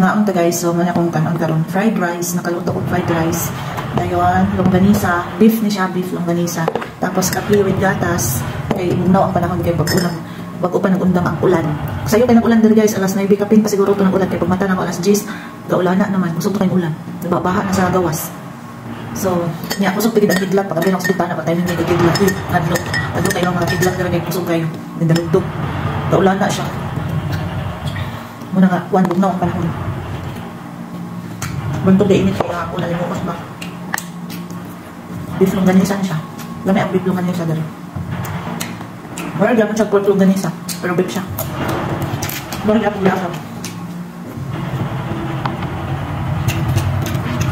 Mga unta guys, so muna kong kanon karon fried rice, nakaluto ko fried rice. Dayon, longganisa, beef ni siya, beef longganisa. Tapos kape with gatas. Kay bugnaw ang panahon kay bago pa nag-undang ang ulan. Sayo kay nag-ulan diri guys, alas 9 kapin pa siguro to nag-ulan kay pagmata na ko alas 10, gaulana naman, kusog to kay ulan. Nababaha na sa gawas. So, niya kusog tigid ang kidlat pag abi ng hospital na patay ni kidlat. Adlo kayo mga kidlat diri kay kusog kayo. Nindalugdog. Gaulana siya. Muna nga, bugnaw ang panahon. Buntog na init kaya ako nalimukos ba. Beef longganisa siya. Lamay ang beef longganisa dali. Marag yapon siya pork longganisa. Pero beef siya. Marag yapon lasa.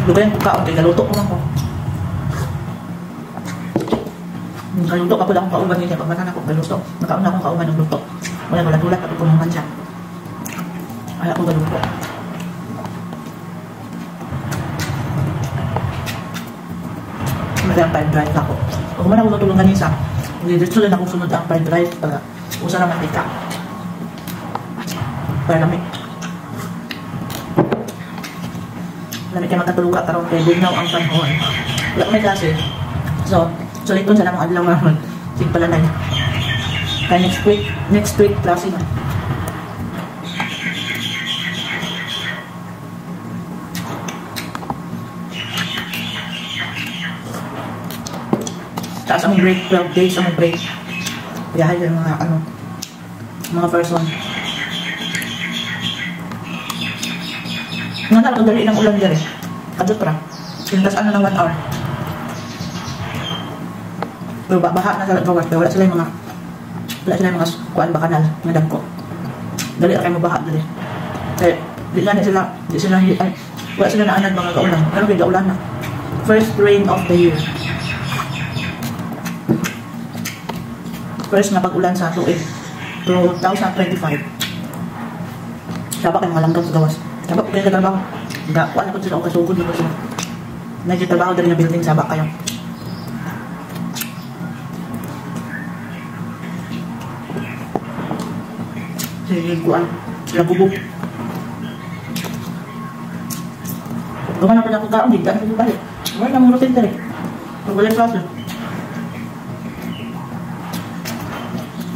Lugayan ko kaon. Kaluto ko lang ko. Kaluto ka pala akong kauban niya. Pag matan ako kaluto. Nakauna akong kauban ng luto. Wala gulat at pumungan siya. Ay ako galuto. Madang fried rice ako. Kung man ako natulungan niya sa dito lang akong sunod ang fried rice pag usa na mantika. Para lamig. Lamig kayo magkatuluga karoon kay bugnaw ang panahon. Wala ko may klase. So ito sa namang adlaw naman. Sige pala na yun. Kaya next week klase na. Tapos among break, 12 days among break. Biyahe yung mga first one. Nga talagang dali ng ulan dyan eh. Kadot pra. Sintas ng 1 hour. Pero baha na sa gawas. Wala sila yung mga kuan ba kanal. Nga dagko. Dali na kayo mabaha dali. Kaya wala sila naanad mga kaulan. Pero may kaulan na. First rain of the year. First na pag-ulan sa tuig 2025. Sabak kayo mga langgam sa gawas. Sabak ko kayo katrabaho. Kuha na ko sila o kasugod na ko sila. Nagtatrabaho din na building, sabak kayo. Sige, kuhaan. Sila bubog. Gumana pa na akong kaon, higda na ko balik. Wala na mong routine ka rin. Pag wala yung process.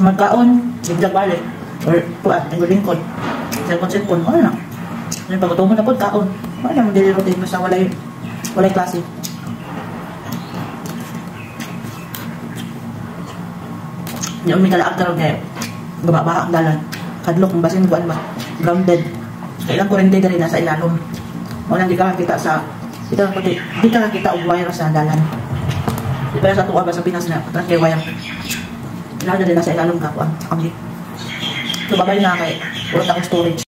Magkaon, biglag balik, or kuat, ang lingkod, cellphone, wala na. Yung pagkutungo na po, kaon, wala na mag-daily routine, basta walay klase. Yung may kalaag ka rin kayo, gumabaha ang dalan, kadlok, ang basin kuan ba, grounded, kailang kurente ka rin nasa ilalong. Walang di ka nakita di ka nakita og wire sa dalan. Di pa sa tuwa ba sa Pinas na, patras kay wire. Lahat na din nasa ilalong kapuan. So, babay na kay ulit akong storage.